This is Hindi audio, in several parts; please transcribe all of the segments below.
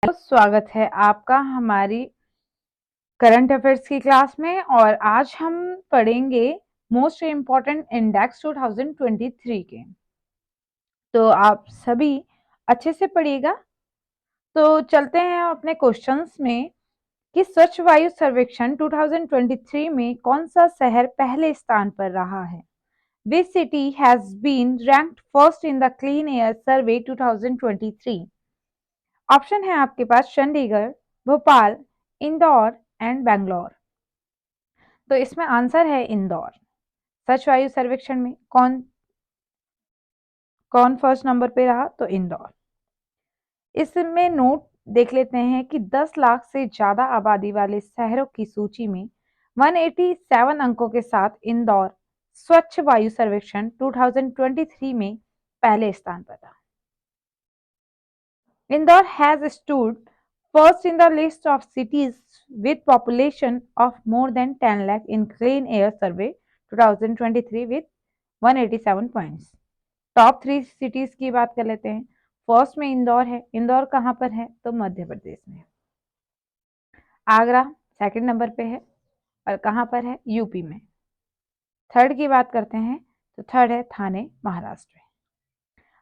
तो स्वागत है आपका हमारी करंट अफेयर्स की क्लास में। और आज हम पढ़ेंगे मोस्ट इम्पॉर्टेंट इंडेक्स 2023 के। तो आप सभी अच्छे से पढ़िएगा। तो चलते हैं अपने क्वेश्चंस में कि स्वच्छ वायु सर्वेक्षण 2023 में कौन सा शहर पहले स्थान पर रहा है। Which city has been ranked first in the Clean Air Survey 2023? Option है आपके पास चंडीगढ़, भोपाल, इंदौर एंड बैंगलोर। तो इसमें आंसर है इंदौर। स्वच्छ वायु सर्वेक्षण में कौन कौन फर्स्ट नंबर पे रहा? तो इंदौर। इसमें नोट देख लेते हैं कि 10 लाख से ज्यादा आबादी वाले शहरों की सूची में 187 अंकों के साथ इंदौर स्वच्छ वायु सर्वेक्षण 2023 में पहले स्थान पर था। Indore has stood first in the list of cities with population of more than 10 lakh in Clean Air Survey 2023 with 187 points. Top 3 cities की बात कर लेते हैं। फर्स्ट में इंदौर है। इंदौर कहाँ पर है? तो मध्य प्रदेश में। आगरा सेकंड नंबर पे है और कहाँ पर है? यूपी में। थर्ड की बात करते हैं तो थर्ड है थाने, महाराष्ट्र में।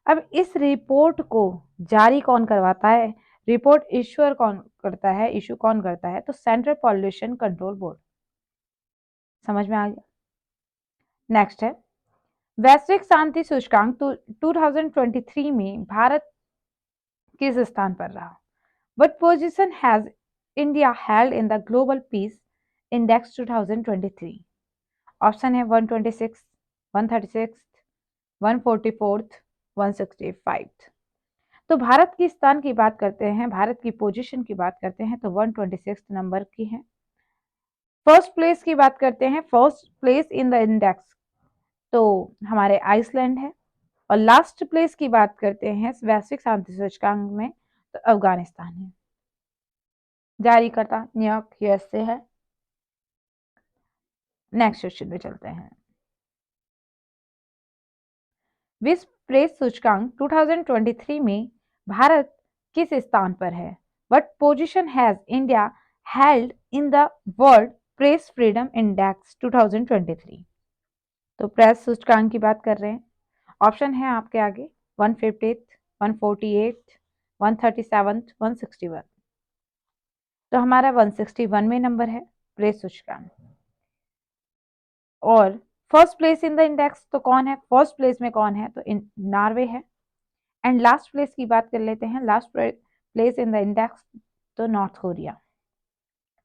अब इस रिपोर्ट को जारी कौन करवाता है? रिपोर्ट इश्यूअर कौन करता है? इशू कौन करता है? तो सेंट्रल पॉल्यूशन कंट्रोल बोर्ड। समझ में आ गया। नेक्स्ट है वैश्विक शांति सूचकांक 2023 में भारत किस स्थान पर रहा? What position has India held in the Global Peace Index 2023? Option है 126, 136, 144, 165। तो भारत की स्थान की बात करते हैं, भारत की पोजीशन की बात करते हैं तो 126 नंबर की है। फर्स्ट प्लेस की बात करते हैं, first place in the index तो हमारे आइसलैंड है। और लास्ट प्लेस की बात करते हैं वैश्विक शांति सूचकांक में तो अफगानिस्तान है। जारीकर्ता न्यूयॉर्क यूएसए है। नेक्स्ट क्वेश्चन में चलते हैं। विश्व प्रेस सूचकांक 2023 में भारत किस स्थान पर है? What position has India held in the World Press Freedom Index 2023? तो प्रेस सूचकांक की बात कर रहे हैं। ऑप्शन है आपके आगे 150, 148, 137, 161। तो हमारा 161 में नंबर है प्रेस सूचकांक। और first place in the index तो कौन है? फर्स्ट प्लेस में कौन है? तो नॉर्वे है। एंड लास्ट प्लेस की बात कर लेते हैं। Last place in the index तो नॉर्थ कोरिया।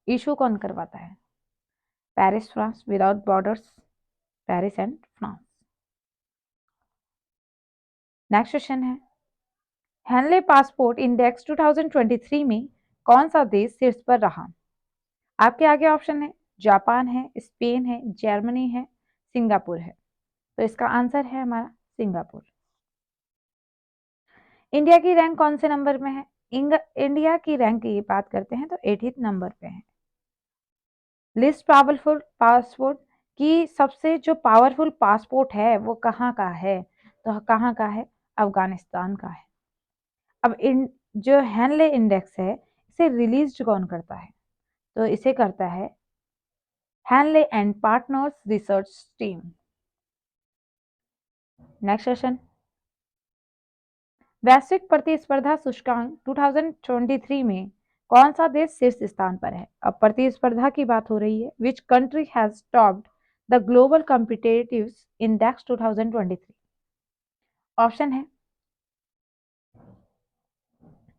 इशू कौन करवाता है? Paris France, without borders, Paris and France. Next question है हेनले पासपोर्ट इंडेक्स 2023 में कौन सा देश शीर्ष पर रहा? आपके आगे ऑप्शन है जापान है, स्पेन है, जर्मनी है, सिंगापुर है। तो इसका आंसर है हमारा सिंगापुर। इंडिया की रैंक कौन से नंबर में है? इंडिया की रैंक की बात करते हैं तो 80 नंबर पे है। लिस्ट पावरफुल पासपोर्ट की सबसे जो पावरफुल पासपोर्ट है वो कहाँ का है? तो कहाँ का है? अफगानिस्तान का है। अब जो हेनले इंडेक्स है इसे रिलीज कौन करता है? तो इसे करता है Henley and partners research team. Next question वैश्विक प्रतिस्पर्धा सूचकांक 2023 में कौन सा देश शीर्ष स्थान पर है? अब प्रतिस्पर्धा की बात हो रही है। Which country has topped the global competitive index 2023? Option है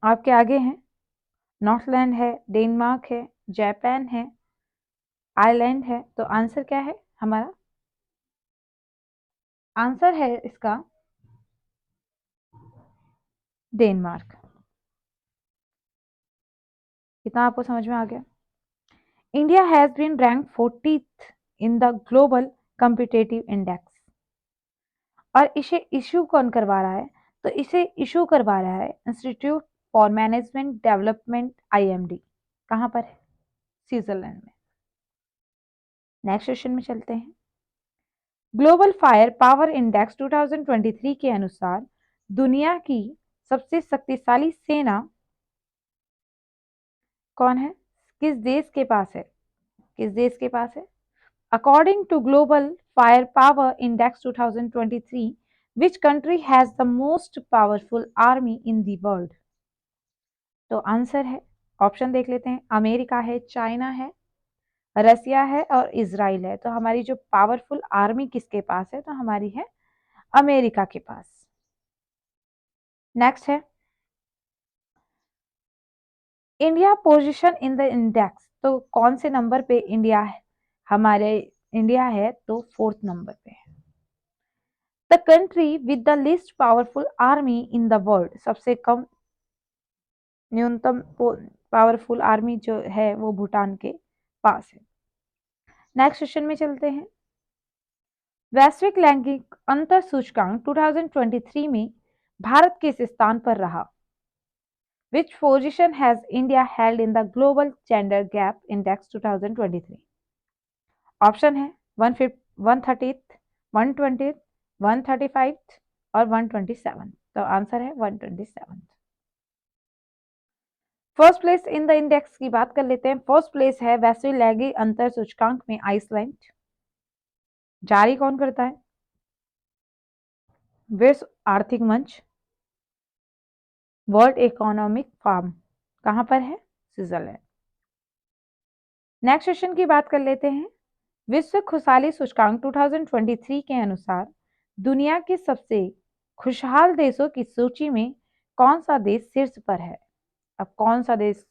आपके आगे हैं नॉर्थलैंड है, डेनमार्क है, जापान है, आयरलैंड है। तो आंसर क्या है हमारा? आंसर है इसका डेनमार्क। कितना आपको समझ में आ गया? India has been rank 40th in the global competitive index. और इसे इशू कौन करवा रहा है? तो इसे इशू करवा रहा है institute for management development, IMD. कहां पर है? स्विट्जरलैंड में। नेक्स्ट क्वेश्चन में चलते हैं। ग्लोबल फायर पावर इंडेक्स 2023 के अनुसार दुनिया की सबसे शक्तिशाली सेना कौन है, किस देश के पास है, किस देश के पास है? According to global fire power index 2023, which country has the most powerful army in the world? तो आंसर है, ऑप्शन देख लेते हैं, अमेरिका है, चाइना है, रसिया है और इजराइल है। तो हमारी जो पावरफुल आर्मी किसके पास है? तो हमारी है अमेरिका के पास। नेक्स्ट है India position in the index. तो कौन से नंबर पे इंडिया है? हमारे इंडिया है तो 4th नंबर पे है। The country with the list powerful army in the world. सबसे कम न्यूनतम पावरफुल आर्मी जो है वो भूटान के पास है। नेक्स्ट क्वेश्चन में चलते हैं। वैश्विक लैंगिक अंतर सूचकांक 2023 में भारत किस स्थान पर रहा? Which position has India held in the Global Gender Gap Index 2023? Option है 130th, 120th, 135th और 127th। तो आंसर है 127th। First place in the index की बात कर लेते हैं। फर्स्ट प्लेस है वैश्विक लैंगिक अंतर सूचकांक में आइसलैंड। जारी कौन करता है? विश्व आर्थिक मंच, वर्ल्ड इकोनॉमिक फोरम। कहां पर है? स्विट्जरलैंड। नेक्स्ट क्वेश्चन की बात कर लेते हैं। विश्व खुशहाली सूचकांक 2023 के अनुसार दुनिया के सबसे खुशहाल देशों की सूची में कौन सा देश शीर्ष पर है? अब कौन सा देश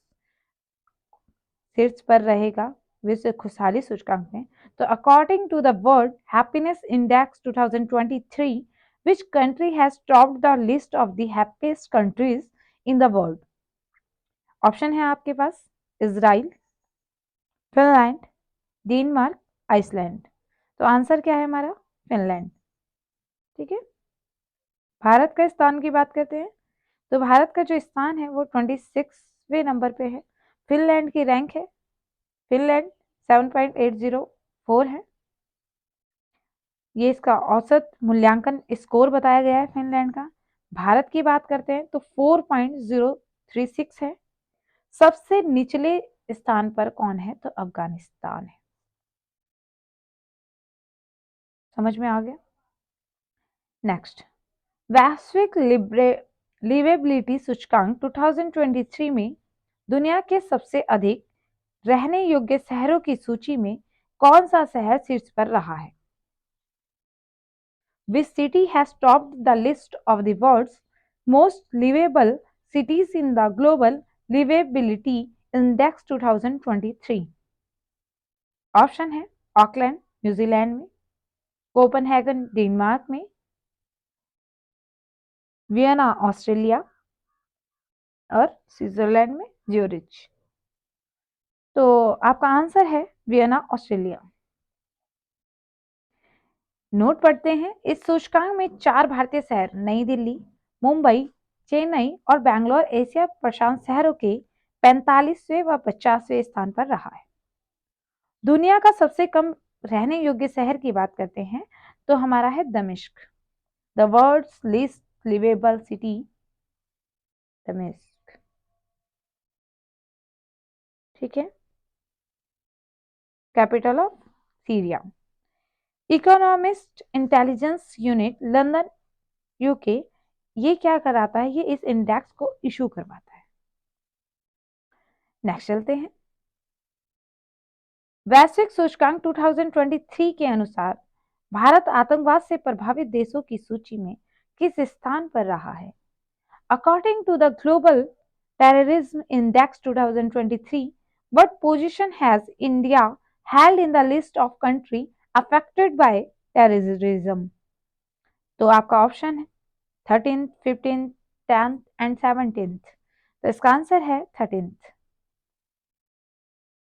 शीर्ष पर रहेगा विश्व खुशहाली सूचकांक में? तो according to the world happiness index 2023, which country has topped the list of the happiest countries in the world? Option है आपके पास इजराइल, फिनलैंड, डेनमार्क, आइसलैंड। तो आंसर क्या है हमारा? फिनलैंड। ठीक है। भारत का स्थान की बात करते हैं। तो भारत का जो स्थान है वो 26वें नंबर पे है। फिनलैंड की रैंक है, फिनलैंड 7.804 है। ये इसका औसत मूल्यांकन स्कोर बताया गया है फिनलैंड का। भारत की बात करते हैं तो 4.036 है। सबसे निचले स्थान पर कौन है? तो अफगानिस्तान है। समझ में आ गया? नेक्स्ट, वैश्विक लिवेबिलिटी सूचकांक 2023 में दुनिया के सबसे अधिक रहने योग्य शहरों की सूची में कौन सा शहर शीर्ष पर रहा है? Which city has topped the list of the world's most livable cities in the Global Livability Index 2023? Option है ऑकलैंड न्यूजीलैंड में, कोपेनहेगन डेनमार्क में, वियना ऑस्ट्रेलिया और स्विट्जरलैंड में ज्यूरिच। तो आपका आंसर है वियना ऑस्ट्रेलिया। नोट पढ़ते हैं। इस सूचकांक में 4 भारतीय शहर नई दिल्ली, मुंबई, चेन्नई और बैंगलोर एशिया प्रशांत शहरों के 45वें व 50वें स्थान पर रहा है। दुनिया का सबसे कम रहने योग्य शहर की बात करते हैं तो हमारा है दमिश्क। The world's least liveable city, दमिश्क। ठीक है। Capital of Syria. Economist Intelligence Unit London UK ये क्या कराता है? ये इस इंडेक्स को इशू करवाता है। नेक्स्ट चलते हैं। वैश्विक सूचकांक 2023 के अनुसार भारत आतंकवाद से प्रभावित देशों की सूची में किस स्थान पर रहा है? According to the global terrorism index 2023, what position has India held in the list of country affected by terrorism? तो आपका ऑप्शन है 13th, 15th, 10th and 17th। तो इसका आंसर है 13th।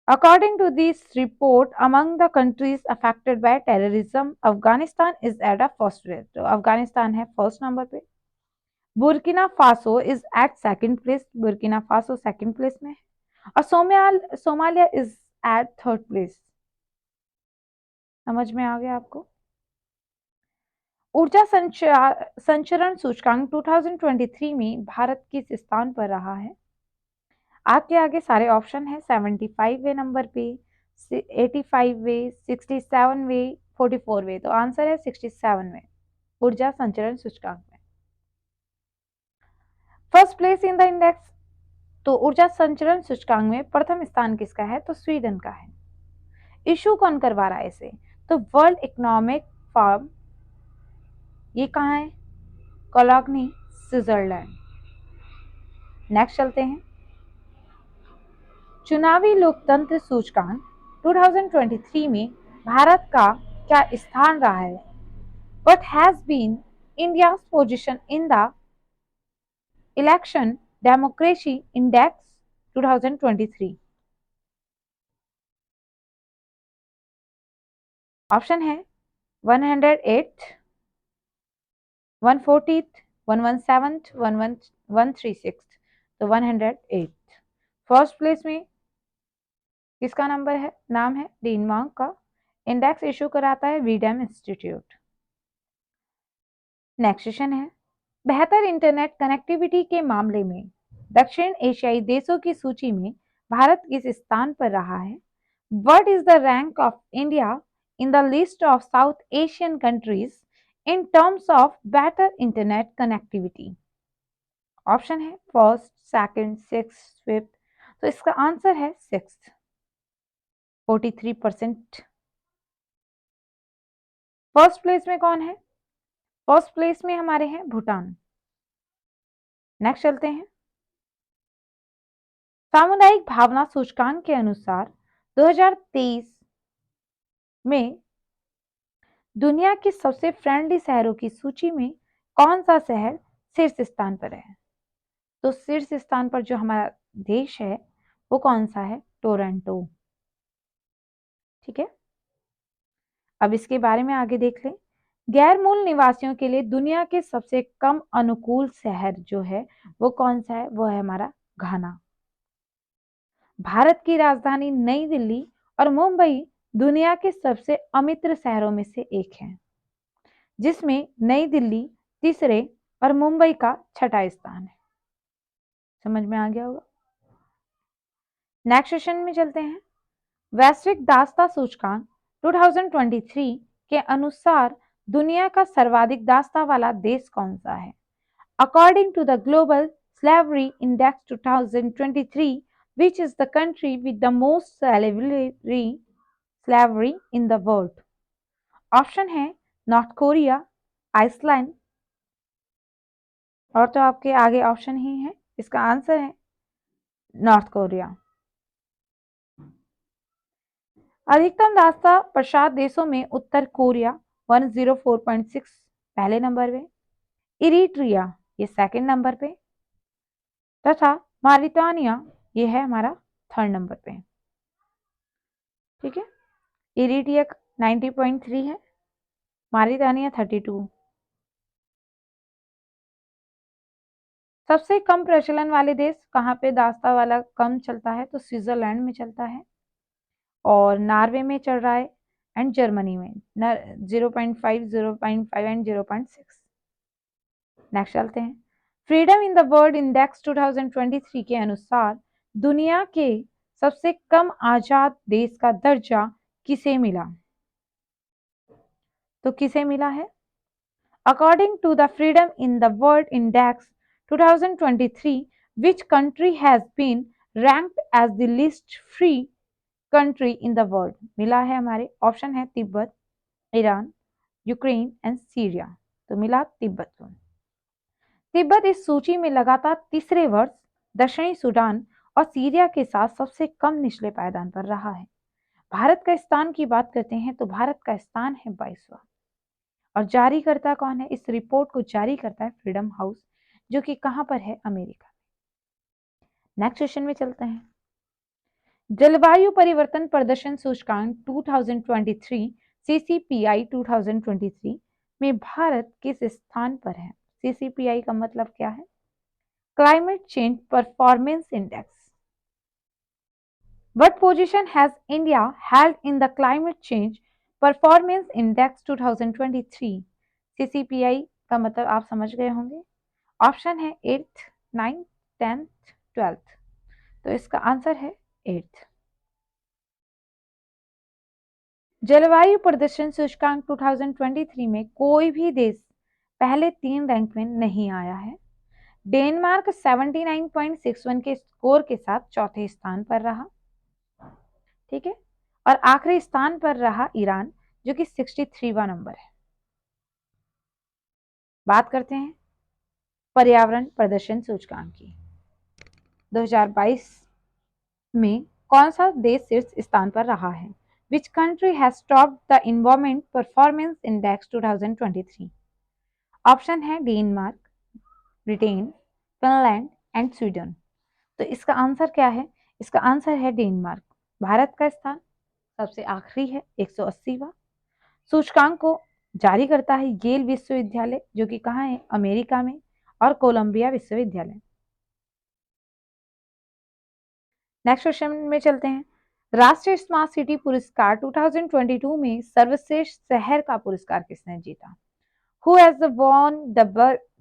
According to this report, among the countries affected by terrorism, Afghanistan is at a first place. तो अफगानिस्तान है फर्स्ट नंबर पे। Burkina Faso is at second place. Burkina Faso second place में है और Somalia is at third place. समझ में आ गया आपको? ऊर्जा संचरण सूचकांक 2023 में भारत किस स्थान पर रहा है? आपके आगे सारे ऑप्शन है 75वें नंबर पे, 85वे, 67वे, 44वे। तो आंसर है 67वें ऊर्जा संचरण सूचकांक में। First place in the index, तो ऊर्जा संचरण सूचकांक में प्रथम स्थान किसका है? तो स्वीडन का है। इशू कौन करवा रहा है इसे? तो वर्ल्ड इकोनॉमिक फोरम, ये कहाँ है? कोलोग्नी, स्विट्जरलैंड। नेक्स्ट चलते हैं, चुनावी लोकतंत्र सूचकांक 2023 में भारत का क्या स्थान रहा है? What has been India's position in the election democracy index 2023? Option है 108, 140, 117, 136। तो 108 फर्स्ट प्लेस में किसका नंबर है? नाम है डेनमार्क का। इंडेक्स इशू कराता है वीडम इंस्टीट्यूट। नेक्स्ट क्वेश्चन है, बेहतर इंटरनेट कनेक्टिविटी के मामले में दक्षिण एशियाई देशों की सूची में भारत किस स्थान पर रहा है? What is the rank of India in the list of South Asian countries in terms of better internet connectivity? Option है फर्स्ट, सेकंड, सिक्स, फिफ्थ। तो इसका आंसर है सिक्स, 43%। फर्स्ट प्लेस में कौन है? फर्स्ट प्लेस में हमारे हैं भूटान। नेक्स्ट चलते हैं, सामुदायिक भावना सूचकांक के अनुसार 2023 में दुनिया के सबसे फ्रेंडली शहरों की सूची में कौन सा शहर शीर्ष स्थान पर है? तो शीर्ष स्थान पर जो हमारा देश है वो कौन सा है? टोरंटो। ठीक है, अब इसके बारे में आगे देख लें। गैर मूल निवासियों के लिए दुनिया के सबसे कम अनुकूल शहर जो है वो कौन सा है? वो है हमारा घाना। भारत की राजधानी नई दिल्ली और मुंबई दुनिया के सबसे अमित्र शहरों में से एक है, जिसमें नई दिल्ली तीसरे और मुंबई का छठा स्थान है। समझ में आ गया होगा। नेक्स्ट सेशन में चलते हैं, वैश्विक दासता सूचकांक 2023 के अनुसार दुनिया का सर्वाधिक दासता वाला देश कौन सा है? According to the global slavery index 2023, which is the country with the most slavery in the world? Option है नॉर्थ कोरिया, आइसलैंड, और तो आपके आगे ऑप्शन ही है। इसका आंसर है नॉर्थ कोरिया। अधिकतम दासता प्रसाद देशों में उत्तर कोरिया 104.6 पहले नंबर पे, इरिट्रिया ये सेकंड नंबर पे, तथा मारिटानिया ये है हमारा थर्ड नंबर पे। ठीक है, इरिट्रिया 90.3 है, मारिटानिया 32। सबसे कम प्रचलन वाले देश कहाँ पे दासता वाला कम चलता है? तो स्विट्जरलैंड में चलता है, और नॉर्वे में चल रहा है, एंड जर्मनी में 0.5, 0.5 एंड 0.6। नेक्स्ट चलते हैं, freedom in the world index 2023 के अनुसार दुनिया के सबसे कम आजाद देश का दर्जा किसे मिला? तो किसे मिला है? According to the freedom in the world index 2023, which country has been ranked as the least free country in the world? मिला है हमारे, ऑप्शन है Tibet, Iran, Ukraine and Syria. तो मिला तिब्बत को। तिब्बत इस सूची में लगातार तीसरे वर्ष दक्षिणी सूडान और सीरिया के साथ सबसे कम निचले पायदान पर रहा है। भारत का स्थान की बात करते हैं तो भारत का स्थान है 22वां, और जारी करता कौन है? इस रिपोर्ट को जारी करता है फ्रीडम हाउस, जो कि कहां पर है? अमेरिका। नेक्स्ट क्वेश्चन में चलते हैं, जलवायु परिवर्तन प्रदर्शन सूचकांक 2023 CCPI 2023 में भारत किस स्थान पर है? CCPI का मतलब क्या है? Climate change performance index. What position has India held in the climate change performance index 2023? CCPI का मतलब आप समझ गए होंगे। ऑप्शन है 8th, 9th, 10th, 12th। तो इसका आंसर है 8th। जलवायु प्रदर्शन सूचकांक 2023 में कोई भी देश पहले 3 रैंक में नहीं आया है। डेनमार्क 79.61 के स्कोर के साथ चौथे स्थान पर रहा, ठीक है, और आखिरी स्थान पर रहा ईरान, जो कि 63वां नंबर है। बात करते हैं पर्यावरण प्रदर्शन सूचकांक की। 2022 में कौन सा देश शीर्ष स्थान पर रहा है? Which country has topped the Environment Performance Index 2023? Option है Denmark, Britain, Finland and Sweden. तो इसका आंसर क्या है? इसका आंसर है डेनमार्क। भारत का स्थान सबसे आखिरी है, 180वां। सूचकांक को जारी करता है येल विश्वविद्यालय, जो कि कहाँ है? अमेरिका में, और कोलंबिया विश्वविद्यालय। नेक्स्ट क्वेश्चन में चलते हैं। राष्ट्रीय स्मार्ट सिटी पुरस्कार 2022 में सर्वश्रेष्ठ शहर का पुरस्कार किसने जीता? Who has won the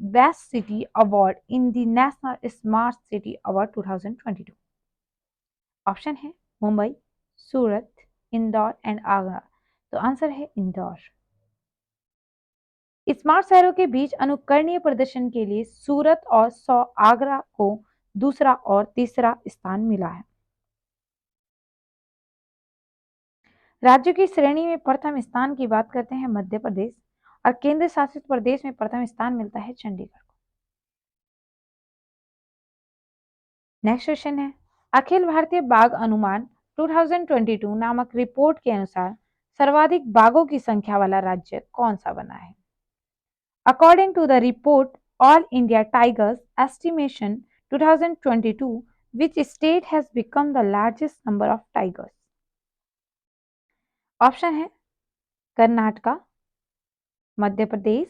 Best City Award in the National Smart City Award 2022? Option है मुंबई, सूरत, इंदौर एंड आगरा। तो आंसर है इंदौर। स्मार्ट शहरों के बीच अनुकरणीय प्रदर्शन के लिए सूरत और आगरा को दूसरा और तीसरा स्थान मिला है। राज्यों की श्रेणी में प्रथम स्थान की बात करते हैं मध्य प्रदेश, और केंद्र शासित प्रदेश में प्रथम स्थान मिलता है चंडीगढ़ को। नेक्स्ट क्वेश्चन है, अखिल भारतीय बाघ अनुमान 2022 नामक रिपोर्ट के अनुसार सर्वाधिक बाघों की संख्या वाला राज्य कौन सा बना है? According to the report all India tigers estimation 2022, which state has become the largest number of tigers? Option है कर्नाटका, मध्य प्रदेश,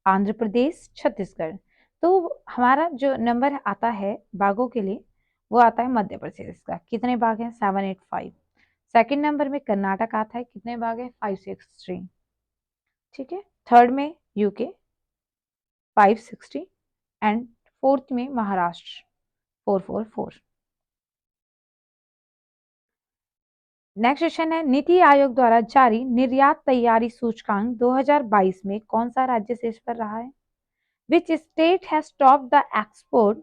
आंध्र प्रदेश, छत्तीसगढ़। तो हमारा जो नंबर आता है बाघों के लिए वो आता है मध्य प्रदेश का। कितने बाघ हैं? 785। सेकंड नंबर में कर्नाटक आता है, कितने बाघ है? 563, ठीक है। थर्ड में यूके 560 एंड फोर्थ में महाराष्ट्र 444। नेक्स्ट क्वेश्चन है, नीति आयोग द्वारा जारी निर्यात तैयारी सूचकांक 2022 में कौन सा राज्य शीर्ष पर रहा है? Which state has topped the Export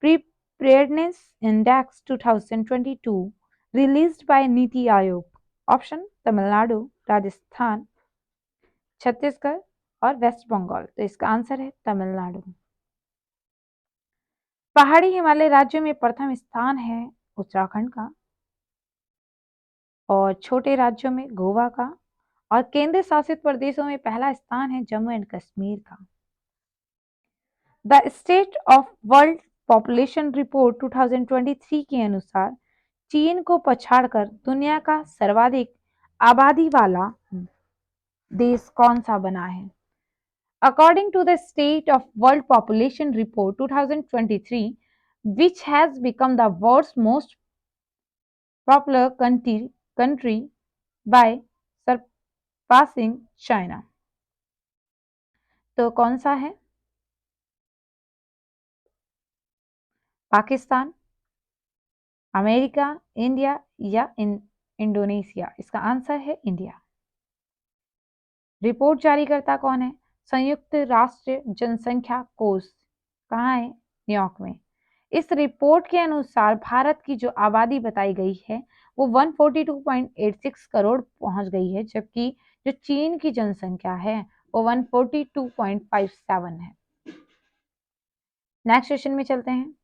Preparedness Index 2022 released by NITI Aayog? Option Tamil Nadu, Rajasthan, Chhattisgarh और वेस्ट बंगाल। तो इसका आंसर है तमिलनाडु। पहाड़ी हिमालय राज्यों में प्रथम स्थान है उत्तराखंड का, और छोटे राज्यों में गोवा का, और केंद्र शासित प्रदेशों में पहला स्थान है जम्मू एंड कश्मीर का। The state of world population report 2023 के अनुसार चीन को पछाड़कर दुनिया का सर्वाधिक आबादी वाला देश कौन सा बना है? According to the state of world population report 2023, which has become the world's most popular country by surpassing China. तो कौन सा है? पाकिस्तान, अमेरिका, इंडिया या इंडोनेशिया? इसका आंसर है इंडिया। रिपोर्ट जारी करता कौन है? संयुक्त राष्ट्र जनसंख्या कोष। कहाँ है? न्यूयॉर्क में। इस रिपोर्ट के अनुसार भारत की जो आबादी बताई गई है वो 142.86 करोड़ पहुंच गई है, जबकि जो चीन की जनसंख्या है वो 142.57 है। नेक्स्ट क्वेश्चन में चलते हैं।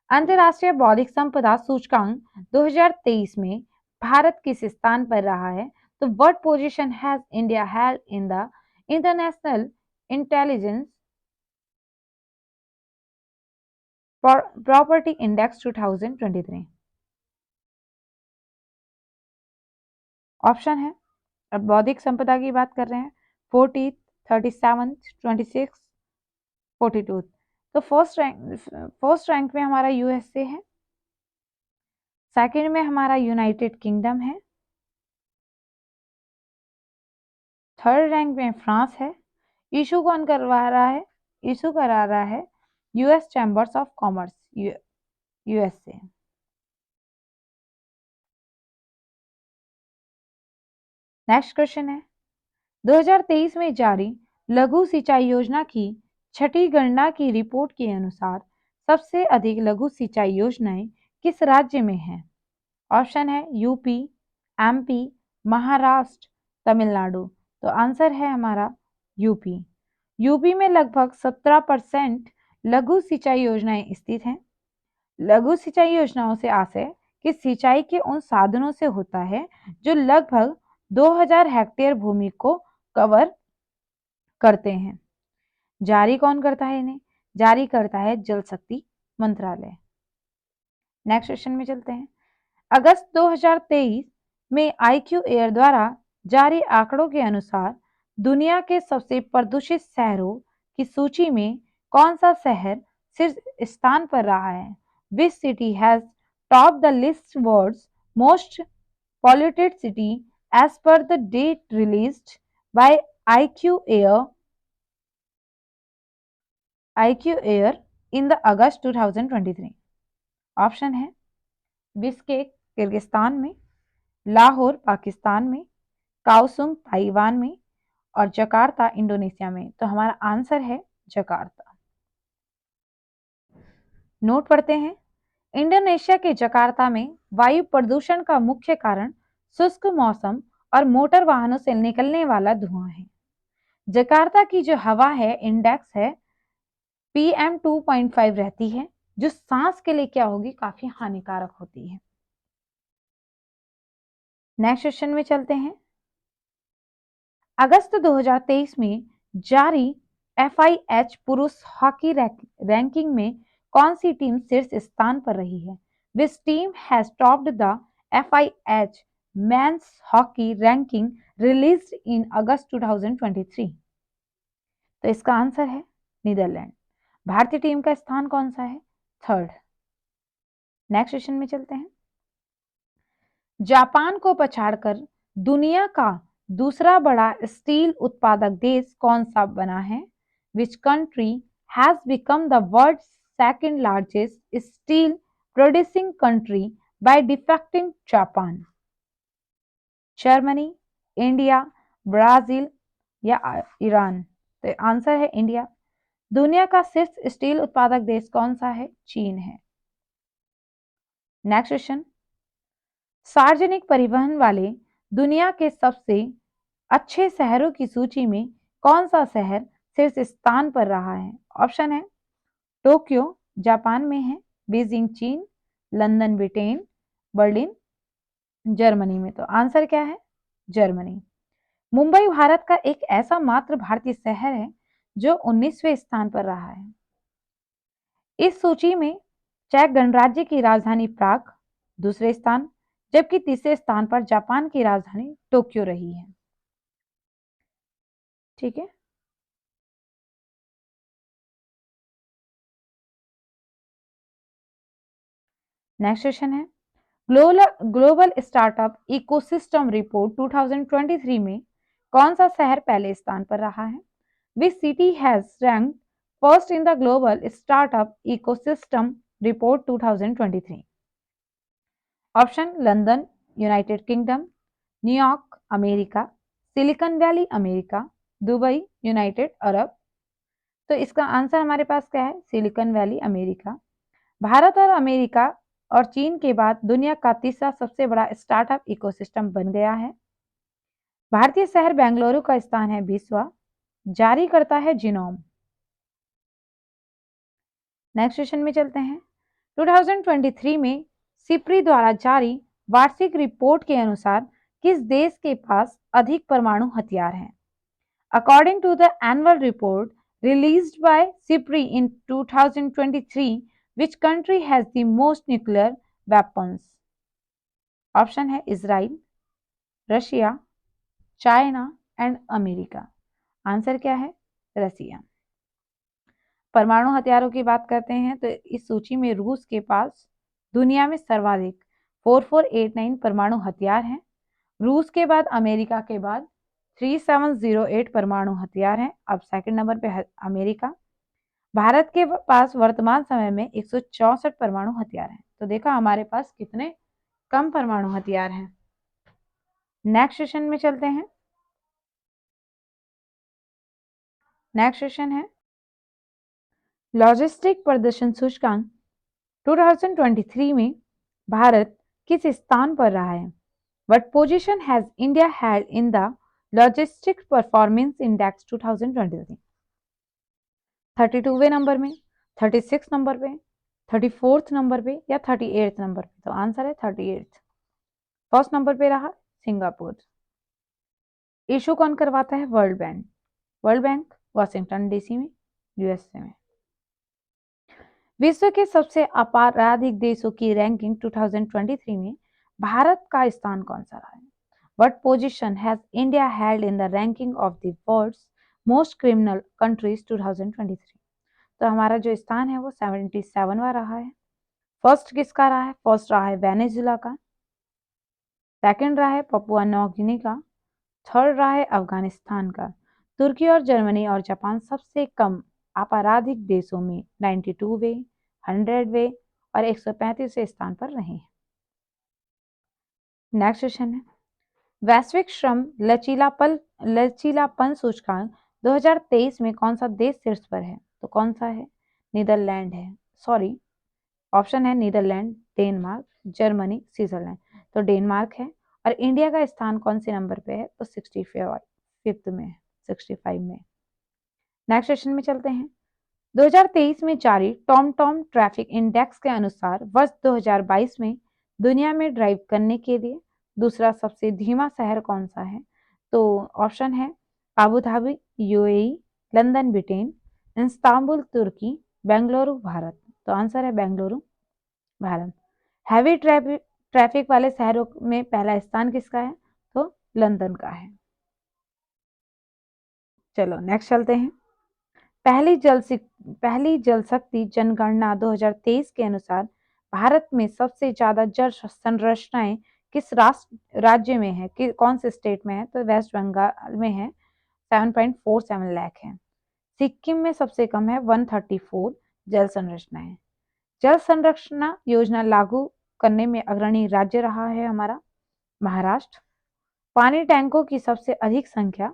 अंतरराष्ट्रीय बौद्धिक संपदा सूचकांक 2023 में भारत किस स्थान पर रहा है? तो what position has India held in the international intelligence property index 2023? Option है, अब बौद्धिक संपदा की बात कर रहे हैं, 40, 37, 26, 42। तो फर्स्ट रैंक में हमारा यूएसए है, सेकंड में हमारा यूनाइटेड किंगडम है, थर्ड रैंक में फ्रांस है। इशू कौन करवा रहा है? इशू करा रहा है US chambers of commerce, USA. Next question है 2023 में जारी लघु सिंचाई योजना की छठी गणना की रिपोर्ट के अनुसार सबसे अधिक लघु सिंचाई योजनाएं किस राज्य में हैं? ऑप्शन है यूपी, एमपी, महाराष्ट्र, तमिलनाडु। तो आंसर है हमारा यूपी। यूपी में लगभग 17% लघु सिंचाई योजनाएं स्थित हैं। लघु सिंचाई योजनाओं से आशय कि सिंचाई के उन साधनों से होता है जो लगभग 2000 हेक्टेयर भूमि को कवर करते हैं। जारी कौन करता है इन्हें? जारी करता है जल शक्ति मंत्रालय। नेक्स्ट क्वेश्चन में चलते हैं। अगस्त 2023 में आईक्यू एयर द्वारा जारी आंकड़ों के अनुसार दुनिया के सबसे प्रदूषित शहरों की सूची में कौन सा शहर शीर्ष स्थान पर रहा है? Which city has top the list world's most polluted city as per the date released by IQ Air in the August 2023. Option है बिश्केक किर्गिस्तान में, लाहौर पाकिस्तान में, काओसुंग ताइवान में और जकार्ता इंडोनेशिया में। तो हमारा आंसर है जकार्ता। नोट पढ़ते हैं। इंडोनेशिया के जकार्ता में वायु प्रदूषण का मुख्य कारण शुष्क मौसम और मोटर वाहनों से निकलने वाला धुआं है। जकार्ता की जो हवा है इंडेक्स है PM 2.5 रहती है, जो सांस के लिए क्या होगी? काफी हानिकारक होती है। नेक्स्ट क्वेश्चन में चलते हैं। अगस्त 2023 में जारी FIH पुरुष हॉकी रैंकिंग में कौन सी टीम शीर्ष स्थान पर रही है? Which team has topped the FIH men's hockey ranking released in August 2023? तो इसका आंसर है नीदरलैंड। भारतीय टीम का स्थान कौन सा है? थर्ड। नेक्स्ट क्वेश्चन में चलते हैं। जापान को पछाड़कर दुनिया का दूसरा बड़ा स्टील उत्पादक देश कौन सा बना है? Which country has become the world second largest steel producing country by defeating Japan? Germany, India, Brazil या ईरान? तो आंसर है इंडिया। दुनिया का शीर्ष स्टील उत्पादक देश कौन सा है? चीन है। Next question. सार्वजनिक परिवहन वाले दुनिया के सबसे अच्छे शहरों की सूची में कौन सा शहर शीर्ष स्थान पर रहा है? ऑप्शन है टोक्यो जापान में है, बीजिंग चीन, लंदन ब्रिटेन, बर्लिन जर्मनी में। तो आंसर क्या है? जर्मनी। मुंबई भारत का एक ऐसा मात्र भारतीय शहर है जो 19वें स्थान पर रहा है। इस सूची में चेक गणराज्य की राजधानी प्राग दूसरे स्थान, जबकि तीसरे स्थान पर जापान की राजधानी टोक्यो रही है। ठीक है। नेक्स्ट क्वेश्चन है ग्लोबल स्टार्टअप इकोसिस्टम रिपोर्ट 2023 में कौन सा शहर पहले स्थान पर रहा है? Which city has ranked first in the global startup ecosystem report 2023? Option London United kingdom, New York America, silicon valley America, Dubai United Arab. तो इसका आंसर हमारे पास क्या है? Silicon valley America. भारत और अमेरिका और चीन के बाद दुनिया का तीसरा सबसे बड़ा स्टार्टअप इकोसिस्टम बन गया है। भारतीय शहर बेंगलुरु का स्थान है 20वां, जारी करता है जिनोम। नेक्स्ट क्वेश्चन में चलते हैं। 2023 में सिप्री द्वारा जारी वार्षिक रिपोर्ट के अनुसार किस देश के पास अधिक परमाणु हथियार हैं? According to the annual report released by SIPRI in 2023, which country has the most nuclear weapons? Option है Israel, Russia, China and America. Answer क्या है? रसिया। परमाणु हथियारों की बात करते हैं तो इस सूची में रूस के पास दुनिया में सर्वाधिक 4489 परमाणु हथियार हैं। रूस के बाद अमेरिका के बाद 3708 परमाणु हथियार हैं। अब सेकंड नंबर पे है अमेरिका। भारत के पास वर्तमान समय में 164 परमाणु हथियार हैं। तो देखा हमारे पास कितने कम परमाणु हथियार हैं। नेक्स्ट सेशन में चलते हैं। नेक्स्ट सेशन है लॉजिस्टिक प्रदर्शन सूचकांक 2023 में भारत किस स्थान पर रहा है? What position has India held in the Logistics Performance Index 2023? 32वें number में, 36 नंबर पे, 34th नंबर पे या 38th नंबर पे? तो आंसर है 38th। फर्स्ट नंबर पे रहा सिंगापुर। इशू कौन करवाता है? World bank. World bank Washington DC में, यूएसए में। विश्व के सबसे आपराधिक देशों की रैंकिंग 2023 में भारत का स्थान कौन सा रहा है? What position has India held in the ranking of the world's most criminal countries 2023? तो हमारा जो स्थान है वो 77वां रहा है। फर्स्ट किसका रहा है? फर्स्ट रहा है वेनेजुला का, सेकंड रहा है पपुआ न्यू गिनी का, थर्ड रहा है अफगानिस्तान का। तुर्की और जर्मनी और जापान सबसे कम आपराधिक देशों में 92वें, 100वें और 135वें स्थान पर रहे हैं। नेक्स्ट क्वेश्चन है वैश्विक श्रम लचीलापन सूचकांक 2023 में कौन सा देश शीर्ष पर है? तो कौन सा है? नीदरलैंड है, सॉरी ऑप्शन है नीदरलैंड, डेनमार्क, जर्मनी, स्विट्जरलैंड। तो डेनमार्क है। और इंडिया का स्थान कौन से नंबर पे है? तो 65 में, 65 में। नेक्स्ट क्वेश्चन में चलते हैं। 2023 में जारी टॉम ट्रैफिक इंडेक्स के अनुसार वर्ष 2022 में दुनिया में ड्राइव करने के लिए दूसरा सबसे धीमा शहर कौन सा है? तो ऑप्शन है Abu Dhabi UAE, London Britain, Istanbul तुर्की, बेंगलुरु भारत। तो आंसर है बेंगलुरु भारत। हैवी ट्रैफिक वाले शहरों में पहला स्थान किसका है? तो लंदन का है। चलो नेक्स्ट चलते हैं। पहली जल शक्ति जनगणना 2023 के अनुसार भारत में सबसे ज्यादा जल संरचनाएं किस राज्य में है? कौन से स्टेट में है? तो वेस्ट बंगाल में है, 7.47 लाख है। सिक्किम में सबसे कम है, 134 जल संरचनाएं। जल संरक्षण योजना लागू करने में अग्रणी राज्य रहा है हमारा महाराष्ट्र। पानी टैंकों की सबसे अधिक संख्या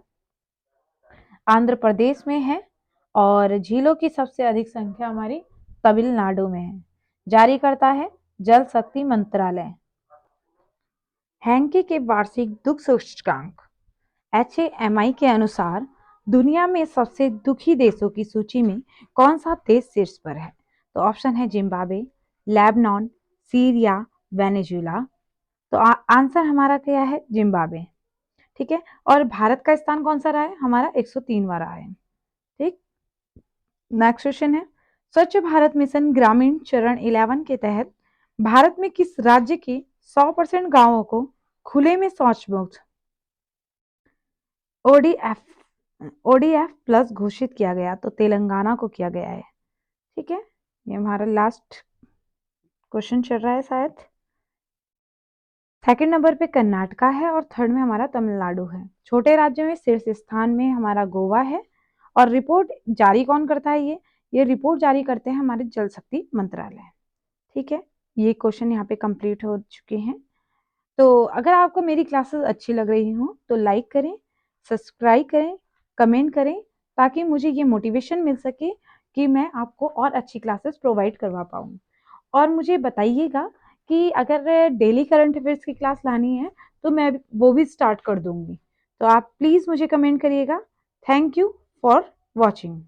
आंध्र प्रदेश में है और झीलों की सबसे अधिक संख्या हमारी तमिलनाडु में है। जारी करता है जल शक्ति मंत्रालय। हैंकी के वार्षिक दुख सूचकांक HAMI के अनुसार दुनिया में सबसे दुखी देशों की सूची में कौन सा देश शीर्ष पर है? तो ऑप्शन है जिम्बाब्वे, लेबनान, सीरिया, वेनेजुएला। तो आंसर हमारा क्या है? जिम्बाब्वे। ठीक है। और भारत का स्थान कौन सा रहा है? हमारा 103वां रहा है। ठीक। नेक्स्ट क्वेश्चन है स्वच्छ भारत मिशन ग्रामीण चरण 11 के तहत भारत में किस राज्य के 100% गांवों को खुले में शौच मुक्त ओडीएफ प्लस घोषित किया गया? तो तेलंगाना को किया गया है। ठीक है। ये हमारा लास्ट क्वेश्चन चल रहा है शायद। सेकंड नंबर पे कर्नाटका है और थर्ड में हमारा तमिलनाडु है। छोटे राज्यों में शीर्ष स्थान में हमारा गोवा है। और रिपोर्ट जारी कौन करता है? ये रिपोर्ट जारी करते हैं हमारे जल शक्ति मंत्रालय। ठीक है। ये क्वेश्चन यहाँ पे कंप्लीट हो चुके हैं। तो अगर आपको मेरी क्लासेस अच्छी लग रही हो तो लाइक करें, सब्सक्राइब करें, कमेंट करें, ताकि मुझे ये मोटिवेशन मिल सके कि मैं आपको और अच्छी क्लासेस प्रोवाइड करवा पाऊँ। और मुझे बताइएगा कि अगर डेली करंट अफेयर्स की क्लास लानी है तो मैं वो भी स्टार्ट कर दूंगी। तो आप प्लीज़ मुझे कमेंट करिएगा। Thank you for watching.